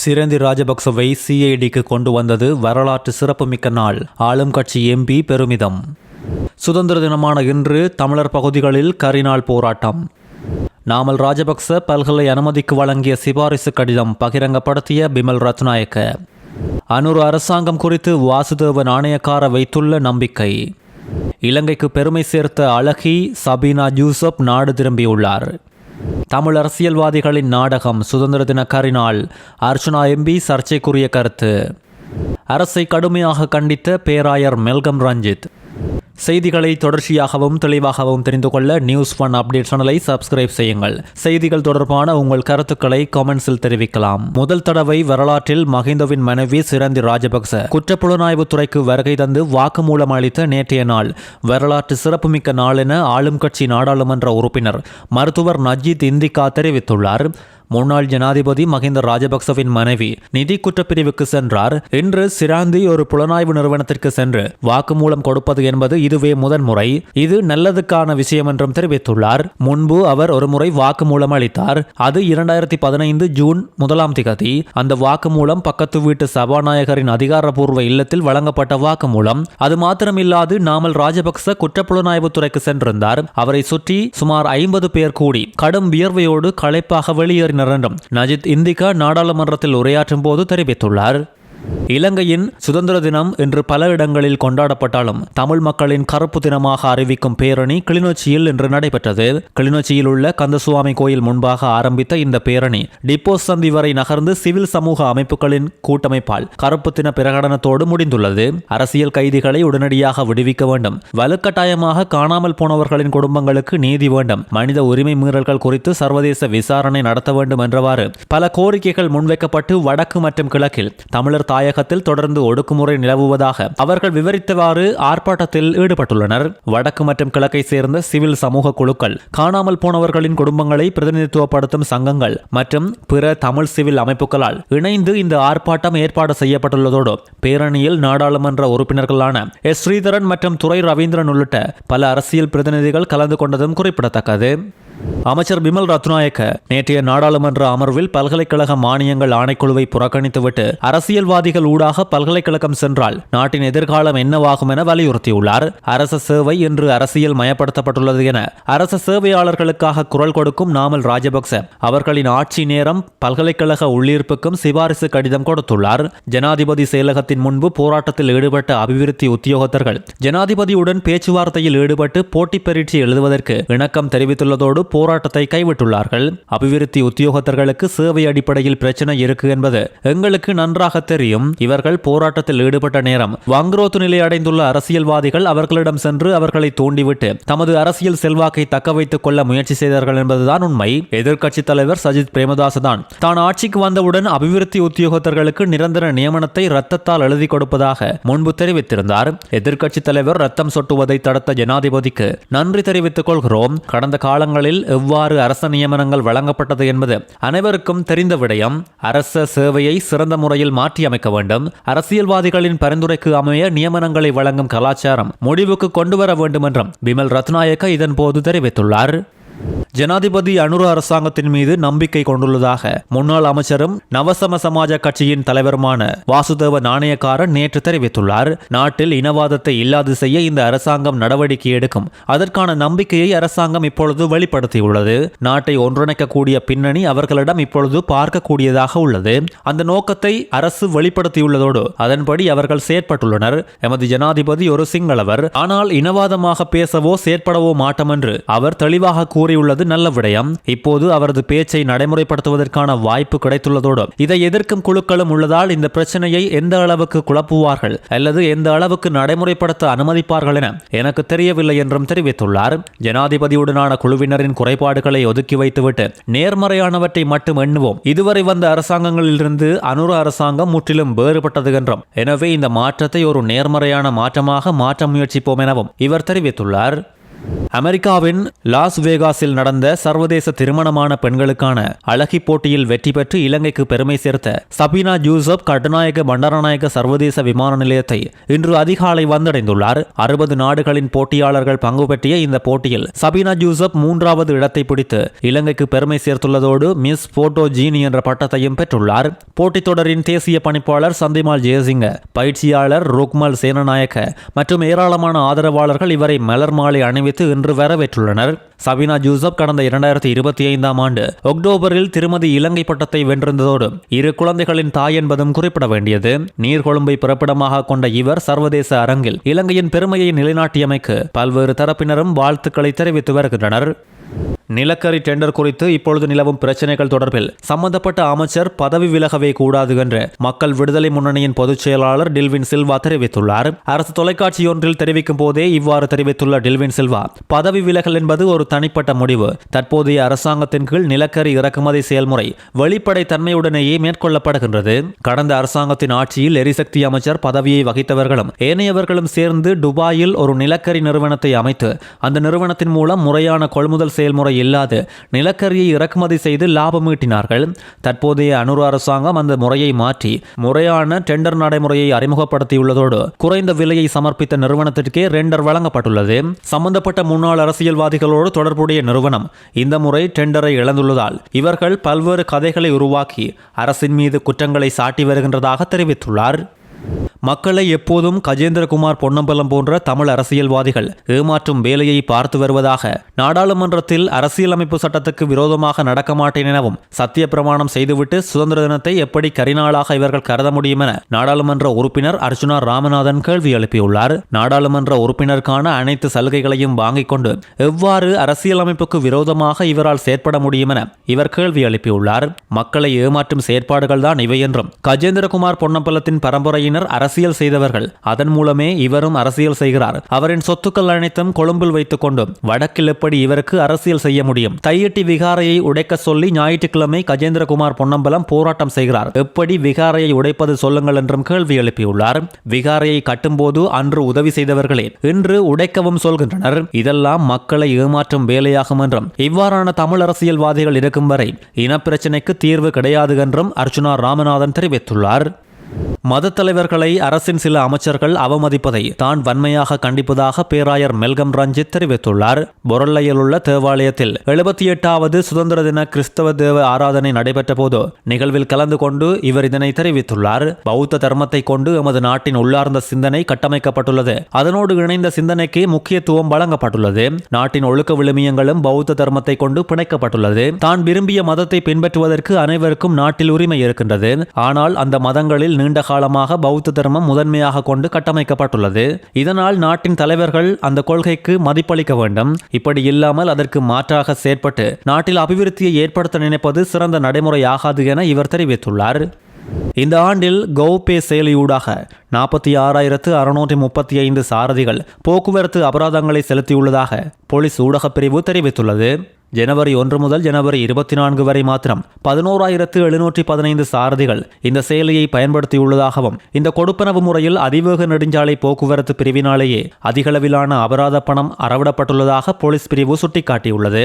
சிரந்தி ராஜபக்சவை சிஐடிக்கு கொண்டு வந்தது வரலாற்று சிறப்புமிக்க நாள். ஆளும் கட்சி எம்பி பெருமிதம். சுதந்திர தினமான இன்று தமிழர் பகுதிகளில் கரிநாள் போராட்டம். நாமல் ராஜபக்ச பல்கலை அனுமதிக்கு வழங்கிய சிபாரிசு கடிதம் பகிரங்கப்படுத்திய பிமல் ரத்நாயக்க. அனுரு அரசாங்கம் குறித்து வாசுதேவ நாணயக்கார வைத்துள்ள நம்பிக்கை. இலங்கைக்கு பெருமை சேர்த்த அழகி சபீனா ஜூசப் நாடு திரும்பியுள்ளார். தமிழ் அரசியல்வாதிகளின் நாடகம் சுதந்திர தின கரிநாள். அர்ச்சுனா எம்பி சர்ச்சைக்குரிய கருத்து. அரசை கடுமையாக கண்டித்த பேராயர் மெல்கம் ரஞ்சித். செய்திகளை தொடர்ச்சியாகவும் தெளிவாகவும் தெரிந்து கொள்ள நியூஸ் ஒன் அப்டேட் சேனலை சப்ஸ்கிரைப் செய்யுங்கள். செய்திகள் தொடர்பான உங்கள் கருத்துக்களை கமெண்ட்ஸில் தெரிவிக்கலாம். முதல் தடவை வரலாற்றில் மஹிந்தவின் மனைவி சிரந்தி ராஜபக்ச குற்றப்புலனாய்வு துறைக்கு வருகை தந்து வாக்குமூலம் அளித்த நேற்றைய நாள் வரலாற்று சிறப்புமிக்க நாள் என ஆளும் கட்சி நாடாளுமன்ற உறுப்பினர் மருத்துவர் நஜீத் இந்திகா தெரிவித்துள்ளார். முன்னாள் ஜனாதிபதி மஹிந்த ராஜபக்சவின் மனைவி நிதி குற்றப்பிரிவுக்கு சென்றார். இன்று சிராந்தி ஒரு புலனாய்வு நிறுவனத்திற்கு சென்று வாக்குமூலம் கொடுப்பது என்பது இதுவே முதன்முறை. இது நல்லதுக்கான விஷயம் என்றும் தெரிவித்துள்ளார். முன்பு அவர் ஒரு முறை வாக்குமூலம் அளித்தார். அது 2015 ஜூன் 1 அந்த வாக்குமூலம் பக்கத்து வீட்டு சபாநாயகரின் அதிகாரப்பூர்வ இல்லத்தில் வழங்கப்பட்ட வாக்குமூலம். அது மாத்திரமில்லாது நாமல் ராஜபக்ச குற்றப்புலனாய்வு துறைக்கு சென்றிருந்தார். அவரை சுற்றி சுமார் 50 பேர் கூடி கடும் வியர்வையோடு களைப்பாக வெளியேறினார் என்றும் நஜித் இந்திகா நாடாளுமன்றத்தில் உரையாற்றும் போது தெரிவித்துள்ளார். இலங்கையின் சுதந்திர தினம் இன்று பல இடங்களில் கொண்டாடப்பட்டாலும் தமிழ் மக்களின் கருப்பு தினமாக அறிவிக்கும் பேரணி கிளிநொச்சியில் இன்று நடைபெற்றது. கிளிநொச்சியில் உள்ள கந்தசுவாமி கோயில் முன்பாக ஆரம்பித்த இந்த பேரணி டிப்போ சந்தி வரை நகர்ந்து சிவில் சமூக அமைப்புகளின் கூட்டமைப்பால் கருப்பு தின பிரகடனத்தோடு முடிந்துள்ளது. அரசியல் கைதிகளை உடனடியாக விடுவிக்க வேண்டும். வலுக்கட்டாயமாக காணாமல் போனவர்களின் குடும்பங்களுக்கு நீதி வேண்டும். மனித உரிமை மீறல்கள் குறித்து சர்வதேச விசாரணை நடத்த வேண்டும் என்றவாறு பல கோரிக்கைகள் முன்வைக்கப்பட்டு வடக்கு மற்றும் கிழக்கில் தமிழர் தாயகத்தில் தொடர்ந்து ஒடுக்குமுறை நிலவுவதாக அவர்கள் விவரித்தவாறு ஆர்ப்பாட்டத்தில் ஈடுபட்டுள்ளனர். வடக்கு மற்றும் கிழக்கை சேர்ந்த சிவில் சமூக குழுக்கள், காணாமல் போனவர்களின் குடும்பங்களை பிரதிநிதித்துவப்படுத்தும் சங்கங்கள் மற்றும் பிற தமிழ் சிவில் அமைப்புகளால் இணைந்து இந்த ஆர்ப்பாட்டம் ஏற்பாடு செய்யப்பட்டுள்ளதோடு பேரணியில் நாடாளுமன்ற உறுப்பினர்களான எஸ் ஸ்ரீதரன் மற்றும் துரை ரவீந்திரன் உள்ளிட்ட பல அரசியல் பிரதிநிதிகள் கலந்து கொண்டதும் குறிப்பிடத்தக்கது. அமைச்சர் பிமல் ரத்நாயக்க நேற்றைய நாடாளுமன்ற அமர்வில் பல்கலைக்கழக மானியங்கள் ஆணைக்குழுவை புறக்கணித்துவிட்டு அரசியல்வாதிகள் ஊடாக பல்கலைக்கழகம் சென்றால் நாட்டின் எதிர்காலம் என்னவாகும் என வலியுறுத்தியுள்ளார். அரச சேவை இன்று அரசியல் மயப்படுத்தப்பட்டுள்ளது என அரச சேவையாளர்களுக்காக குரல் கொடுக்கும் நாமல் ராஜபக்ச அவர்களின் ஆட்சி நேரம் பல்கலைக்கழக உள்ளீர்ப்புக்கும் சிபாரிசு கடிதம் கொடுத்துள்ளார். ஜனாதிபதி செயலகத்தின் முன்பு போராட்டத்தில் ஈடுபட்ட அபிவிருத்தி உத்தியோகத்தர்கள் ஜனாதிபதியுடன் பேச்சுவார்த்தையில் ஈடுபட்டு போட்டி பரீட்சை எழுதுவதற்கு இணக்கம் தெரிவித்துள்ளதோடு போராட்டத்தை கைவிட்டுள்ளார்கள். அபிவிருத்தி உத்தியோகத்தர்களுக்கு சேவை அடிப்படையில் பிரச்சனை இருக்கு என்பது எங்களுக்கு நன்றாக தெரியும். இவர்கள் போராட்டத்தில் ஈடுபட்ட நேரம் வங்குரோத்து நிலை அடைந்துள்ள அரசியல்வாதிகள் அவர்களிடம் சென்று அவர்களை தூண்டிவிட்டு தமது அரசியல் செல்வாக்கை தக்க வைத்துக் கொள்ள முயற்சி செய்தார்கள் என்பதுதான் உண்மை. எதிர்க்கட்சி தலைவர் சஜித் பிரேமதாச தான் ஆட்சிக்கு வந்தவுடன் அபிவிருத்தி உத்தியோகத்தர்களுக்கு நிரந்தர நியமனத்தை ரத்தத்தால் எழுதி கொடுப்பதாக முன்பு தெரிவித்திருந்தார். எதிர்க்கட்சி தலைவர் ரத்தம் சொட்டுவதை தடுத்த ஜனாதிபதிக்கு நன்றி தெரிவித்துக் கொள்கிறோம். கடந்த காலங்களில் எவ்வாறு அரச நியமனங்கள் வழங்கப்பட்டது என்பது அனைவருக்கும் தெரிந்த விடயம். அரச சேவையை சிறந்த முறையில் மாற்றியமைக்க வேண்டும். அரசியல்வாதிகளின் பரிந்துரைக்கு அமைய நியமனங்களை வழங்கும் கலாச்சாரம் முடிவுக்கு கொண்டு வர வேண்டும் என்றும் பிமல் ரத்நாயக்க இதன் போது தெரிவித்துள்ளார். ஜனாதிபதி அனுரு அரசாங்கத்தின் மீது நம்பிக்கை கொண்டுள்ளதாக முன்னாள் அமைச்சரும் நவசம சமாஜ கட்சியின் தலைவருமான வாசுதேவ நாணயக்காரன் நேற்று தெரிவித்துள்ளார். நாட்டில் இனவாதத்தை இல்லாது செய்ய இந்த அரசாங்கம் நடவடிக்கை எடுக்கும். அதற்கான நம்பிக்கையை அரசாங்கம் இப்பொழுது வெளிப்படுத்தியுள்ளது. நாட்டை ஒன்றிணைக்கக்கூடிய பின்னணி அவர்களிடம் இப்பொழுது பார்க்கக்கூடியதாக உள்ளது. அந்த நோக்கத்தை அரசு வெளிப்படுத்தியுள்ளதோடு அதன்படி அவர்கள் செயற்பட்டுள்ளனர். எமது ஜனாதிபதி ஒரு சிங்களவர், ஆனால் இனவாதமாக பேசவோ செயற்படவோ மாட்டோம் என்று அவர் தெளிவாக கூறியுள்ளது நல்ல விடயம். இப்போது அவரது பேச்சை நடைமுறைப்படுத்துவதற்கான வாய்ப்பு கிடைத்துள்ளதோடு இதை எதிர்க்கும் குழுக்களும் உள்ளதால் இந்த பிரச்சனையை எந்த அளவுக்கு குழப்புவார்கள் அல்லது எந்த அளவுக்கு நடைமுறைப்படுத்த அனுமதிப்பார்கள் என எனக்கு தெரியவில்லை என்றும் தெரிவித்துள்ளார். ஜனாதிபதியுடனான குழுவினரின் குறைபாடுகளை ஒதுக்கி வைத்துவிட்டு நேர்மறையானவற்றை மட்டும் எண்ணுவோம். இதுவரை வந்த அரசாங்கங்களிலிருந்து அனுரு அரசாங்கம் முற்றிலும் வேறுபட்டது என்றும், எனவே இந்த மாற்றத்தை ஒரு நேர்மறையான மாற்றமாக மாற்ற முயற்சிப்போம் எனவும் இவர் தெரிவித்துள்ளார். அமெரிக்காவின் லாஸ் வேகாஸில் நடந்த சர்வதேச திருமணமான பெண்களுக்கான அழகி போட்டியில் வெற்றி பெற்று இலங்கைக்கு பெருமை சேர்த்த சபீனா ஜூசப் கட்டுநாயக்க பண்டாரநாயக்க சர்வதேச விமான நிலையத்தை இன்று அதிகாலை வந்தடைந்துள்ளார். 60 நாடுகளின் போட்டியாளர்கள் பங்கு பெற்றிய இந்த போட்டியில் சபீனா ஜூசப் 3வது இடத்தை பிடித்து இலங்கைக்கு பெருமை சேர்த்துள்ளதோடு மிஸ் போட்டோ ஜீனி என்ற பட்டத்தையும் பெற்றுள்ளார். போட்டித் தொடரின் தேசிய பணிப்பாளர் சந்திமால் ஜெயசிங்க, பயிற்சியாளர் ருக்மல் சேனநாயக்க மற்றும் ஏராளமான ஆதரவாளர்கள் இவரை மலர் மாலை அணிவித்து இன்று வரவேற்றுள்ளனர். சபீனா ஜூசப் கடந்த 2025ஆம் ஆண்டு அக்டோபரில் திருமதி இலங்கை பட்டத்தை வென்றிருந்ததோடு 2 குழந்தைகளின் தாய் என்பதும் குறிப்பிட வேண்டியது. நீர்கொழும்பை பிறப்பிடமாக கொண்ட இவர் சர்வதேச அரங்கில் இலங்கையின் பெருமையை நிலைநாட்டியமைக்கு பல்வேறு தரப்பினரும் வாழ்த்துக்களை தெரிவித்து வருகின்றனர். நிலக்கரி டெண்டர் குறித்து இப்பொழுது நிலவும் பிரச்சனைகள் தொடர்பில் சம்பந்தப்பட்ட அமைச்சர் பதவி விலகவே கூடாது என்று மக்கள் விடுதலை முன்னணியின் பொதுச் செயலாளர் டில்வின் சில்வா தெரிவித்துள்ளார். அரசு தொலைக்காட்சியொன்றில் தெரிவிக்கும் போதே இவ்வாறு தெரிவித்துள்ள டில்வின் சில்வா, பதவி விலகல் என்பது ஒரு தனிப்பட்ட முடிவு. தற்போதைய அரசாங்கத்தின் கீழ் நிலக்கரி இறக்குமதி செயல்முறை வெளிப்படை தன்மையுடனேயே மேற்கொள்ளப்படுகின்றது. கடந்த அரசாங்கத்தின் ஆட்சியில் எரிசக்தி அமைச்சர் பதவியை வகித்தவர்களும் ஏனையவர்களும் சேர்ந்து துபாயில் ஒரு நிலக்கரி நிறுவனத்தை அமைத்து அந்த நிறுவனத்தின் மூலம் முறையான கொள்முதல் செயல்முறை இல்லாது நிலக்கரியை இறக்குமதி செய்து லாபம் ஈட்டினார்கள். தற்போதைய அனுர அரசாங்கம் அந்த முறையை மாற்றி முறையான டெண்டர் நடைமுறையை அறிமுகப்படுத்தியுள்ளதோடு குறைந்த விலையை சமர்ப்பித்த நிறுவனத்திற்கே ரெண்டர் வழங்கப்பட்டுள்ளது. சம்பந்தப்பட்ட முன்னாள் அரசியல்வாதிகளோடு தொடர்புடைய நிறுவனம் இந்த முறை டெண்டரை இழந்துள்ளதால் இவர்கள் பல்வேறு கதைகளை உருவாக்கி அரசின் மீது குற்றங்களை சாட்டி வருகின்றதாக தெரிவித்துள்ளார். மக்களை எப்போதும் கஜேந்திரகுமார் பொன்னம்பலம் போன்ற தமிழ் அரசியல்வாதிகள் ஏமாற்றும் வேலையை பார்த்து வருவதாக நாடாளுமன்றத்தில் அரசியலமைப்பு சட்டத்துக்கு விரோதமாக நடக்க மாட்டேன் எனவும் சத்திய பிரமாணம் செய்துவிட்டு சுதந்திர தினத்தை எப்படி கரிநாளாக இவர்கள் கருத முடியும் என நாடாளுமன்ற உறுப்பினர் அர்ச்சுனா ராமநாதன் கேள்வி எழுப்பியுள்ளார். நாடாளுமன்ற உறுப்பினருக்கான அனைத்து சலுகைகளையும் வாங்கிக் கொண்டு எவ்வாறு அரசியலமைப்புக்கு விரோதமாக இவரால் செயற்பட முடியும் என இவர் கேள்வி எழுப்பியுள்ளார். மக்களை ஏமாற்றும் செயற்பாடுகள் தான் இவை என்றும் கஜேந்திரகுமார் பொன்னம்பலத்தின் பரம்பரையினர் அரசியல் செய்தவர்கள், அதன் மூலமே இவரும் அரசியல் செய்கிறார். அவரின் சொத்துக்கள் அனைத்தும் கொழும்பில் வைத்துக் கொண்டு வடக்கில் எப்படி இவருக்கு அரசியல் செய்ய முடியும்? தையிட்டி விகாரையை உடைக்க சொல்லி ஞாயிற்றுக்கிழமை கஜேந்திரகுமார் பொன்னம்பலம் போராட்டம் செய்கிறார். எப்படி விகாரையை உடைப்பது சொல்லுங்கள் என்றும் கேள்வி எழுப்பியுள்ளார். விகாரையை கட்டும்போது அன்று உதவி செய்தவர்களே இன்று உடைக்கவும் சொல்கின்றனர். இதெல்லாம் மக்களை ஏமாற்றும் வேலையாகும் என்றும் இவ்வாறான தமிழ் அரசியல்வாதிகள் இருக்கும் வரை இனப்பிரச்சினைக்கு தீர்வு கிடையாது என்றும் அர்ச்சுனா ராமநாதன் தெரிவித்துள்ளார். மத தலைவர்களை அரசின் சில அமைச்சர்கள் அவமதிப்பதை தான் வன்மையாக கண்டிப்பதாக பேராயர் மெல்கம் ரஞ்சித் தெரிவித்துள்ளார். பொருளையில் உள்ள தேவாலயத்தில் 78வது சுதந்திர தின கிறிஸ்தவ தேவ ஆராதனை நடைபெற்ற போது நிகழ்வில் கலந்து கொண்டு இவர் இதனை தெரிவித்துள்ளார். பௌத்த தர்மத்தை கொண்டு எமது நாட்டின் உள்ளார்ந்த சிந்தனை கட்டமைக்கப்பட்டுள்ளது. அதனோடு இணைந்த சிந்தனைக்கு முக்கியத்துவம் வழங்கப்பட்டுள்ளது. நாட்டின் ஒழுக்க விழுமியங்களும் பௌத்த தர்மத்தை கொண்டு பிணைக்கப்பட்டுள்ளது. தான் விரும்பிய மதத்தை பின்பற்றுவதற்கு அனைவருக்கும் நாட்டில் உரிமை இருக்கின்றது. ஆனால் அந்த மதங்களில் நீண்ட காலமாக பௌத்த தர்மம் முதன்மையாக கொண்டு கட்டமைக்கப்பட்டுள்ளது. இதனால் நாட்டின் தலைவர்கள் அந்த கொள்கைக்கு மதிப்பளிக்க வேண்டும். இப்படி இல்லாமல் அதற்கு மாற்றாக செயற்பட்டு நாட்டில் அபிவிருத்தியை ஏற்படுத்த நினைப்பது சிறந்த நடைமுறையாகாது என இவர் தெரிவித்துள்ளார். இந்த ஆண்டில் கௌபே செயலியூடாக 46,635 சாரதிகள் போக்குவரத்து அபராதங்களை செலுத்தியுள்ளதாக போலீஸ் ஊடகப் பிரிவு தெரிவித்துள்ளது. ஜனவரி 1 முதல் ஜனவரி 24 வரை மாத்திரம் 11,715 சாரதிகள் இந்த செயலியை பயன்படுத்தியுள்ளதாகவும் இந்த கொடுப்பனவு முறையில் அதிவேக நெடுஞ்சாலை போக்குவரத்து பிரிவினாலேயே அதிகளவிலான அபராத பணம் அறவிடப்பட்டுள்ளதாக போலீஸ் பிரிவு சுட்டிக்காட்டியுள்ளது.